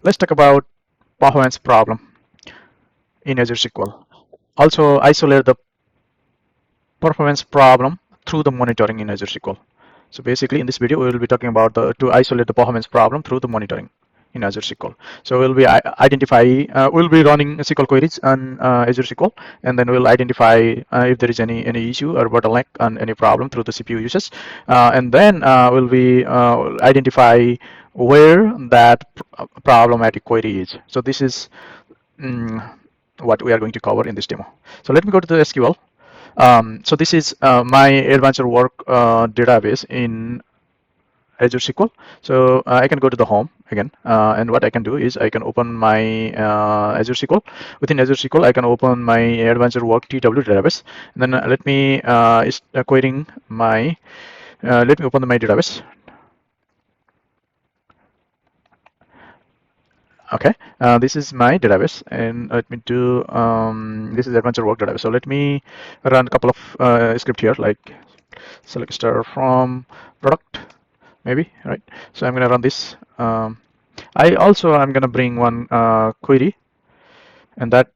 let's talk about performance problem in Azure SQL. Also isolate the performance problem through the monitoring in Azure SQL. So basically in this video, we will be talking about to isolate the performance problem through the monitoring in Azure SQL. So we'll be running SQL queries on Azure SQL, and then we'll identify if there is any issue or bottleneck on any problem through the CPU uses, and then we'll be identify where that problematic query is. So this is what we are going to cover in this demo. So let me go to the SQL. So this is my advanced work database in Azure SQL. So I can go to the home again, and what I can do is I can open my Azure SQL. Within Azure SQL, I can open my advanced work TW database. And then let me querying my let me open my database. Okay, this is my database, and let me do this is advanced work database. So let me run a couple of script here, like select star from product, maybe, right? So I'm gonna run this. I'm gonna bring one query, and that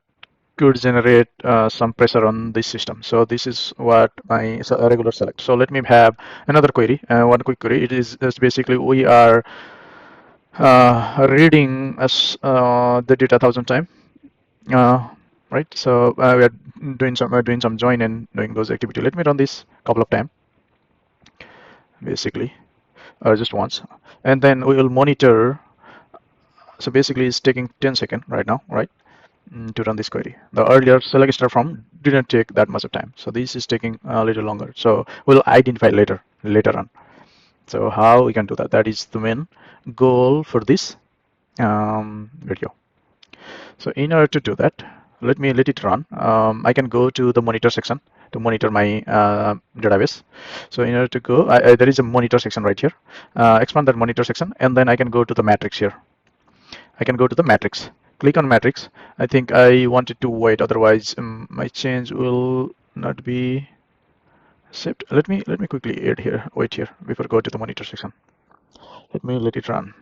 could generate some pressure on this system. So this is what my regular select. So let me have another query, one quick query. It is basically we are reading as the data 1,000 times, right? So we are doing some join and doing those activity. Let me run this couple of times, basically, just once, and then we will monitor. So basically, it's taking 10 seconds right now, right, to run this query. The earlier select star from didn't take that much of time, so this is taking a little longer. So we'll identify later on. So how we can do that? That is the main goal for this video. So in order to do that, let it run. I can go to the monitor section to monitor my database. So in order to go, there is a monitor section right here. Expand that monitor section, and then I can go to the matrix here. I can go to the matrix. Click on matrix. I think I wanted to wait, otherwise my change will not be saved. Let me quickly add here. Wait here before go to the monitor section. Let me let it run.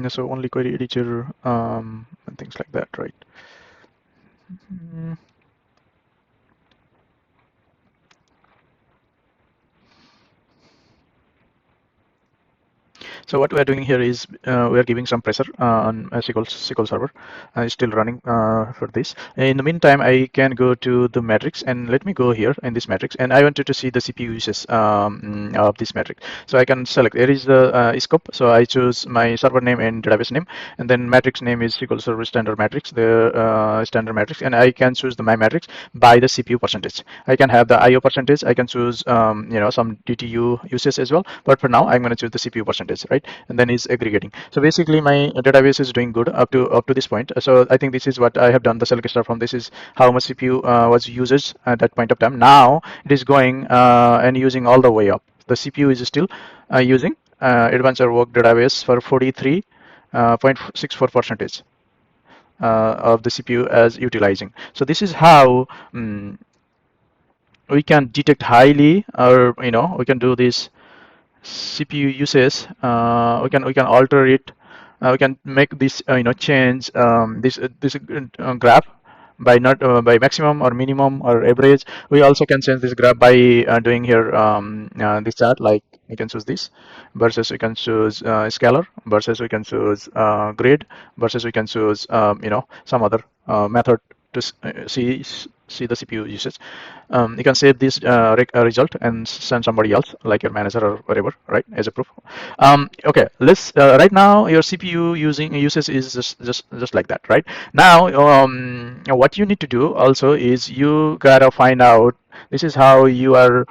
So only query editor and things like that, right? So what we are doing here is we are giving some pressure on a SQL Server. It's still running for this. In the meantime, I can go to the matrix, and let me go here in this matrix, and I wanted to see the CPU uses of this matrix. So I can select. There is the scope. So I choose my server name and database name, and then matrix name is SQL Server standard matrix, the standard matrix, and I can choose my matrix by the CPU percentage. I can have the IO percentage. I can choose some DTU uses as well, but for now I'm going to choose the CPU percentage, right? And then it's aggregating. So basically my database is doing good up to this point. So I think this is what I have done the select star from. This is how much CPU was used at that point of time. Now it is going and using all the way up. The CPU is still using advanced work database for 43.64 percentage of the CPU as utilizing. So this is how we can detect highly, or we can do this CPU uses. We can alter it. We can make this change this graph by not by maximum or minimum or average. We also can change this graph by doing here this chart, like we can choose this versus we can choose scalar versus we can choose grid versus we can choose some other method to see the CPU usage. You can save this result and send somebody else, like your manager or whatever, right, as a proof. Okay, let's right now your CPU usage is just like that, right? Now what you need to do also is you gotta find out, this is how you are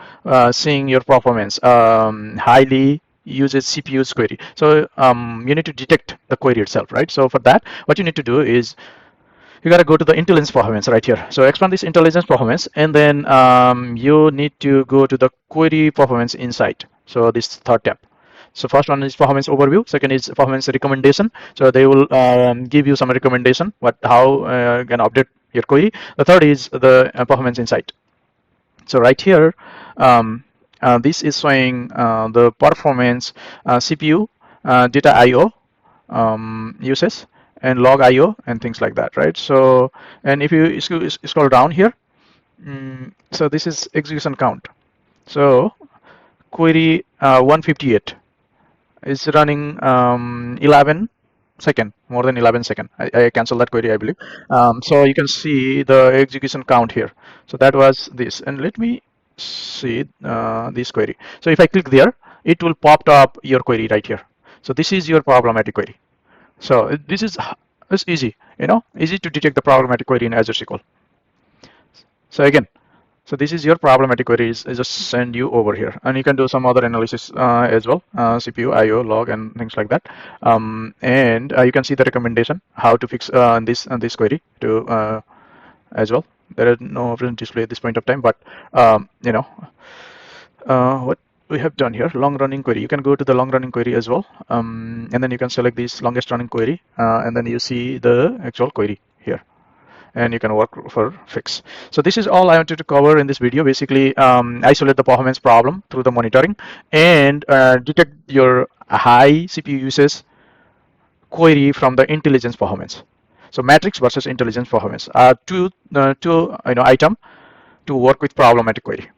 seeing your performance highly uses CPU's query. So you need to detect the query itself, right? So for that, what you need to do is you got to go to the intelligence performance right here. So expand this intelligence performance, and then you need to go to the query performance insight. So this third tab. So first one is performance overview. Second is performance recommendation. So they will give you some recommendation how can update your query. The third is the performance insight. So right here, this is showing the performance CPU, data IO uses, and log IO and things like that, right? So, and if you scroll down here, so this is execution count. So query 158 is running 11 second, more than 11 second. I cancel that query, I believe. So you can see the execution count here. So that was this, and let me see this query. So if I click there, it will pop up your query right here. So this is your problematic query. So this is it's easy, easy to detect the problematic query in Azure SQL. So again, so this is your problematic queries. I just send you over here, and you can do some other analysis as well, CPU, I/O, log, and things like that. And you can see the recommendation how to fix this query to as well. There is no option display at this point of time, but what we have done here, long running query. You can go to the long running query as well, and then you can select this longest running query, and then you see the actual query here, and you can work for fix. So this is all I wanted to cover in this video. Basically, isolate the performance problem through the monitoring and detect your high CPU usage query from the intelligence performance. So matrix versus intelligence performance are two item to work with problematic query.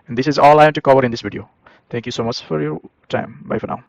And this is all I want to cover in this video. Thank you so much for your time. Bye for now.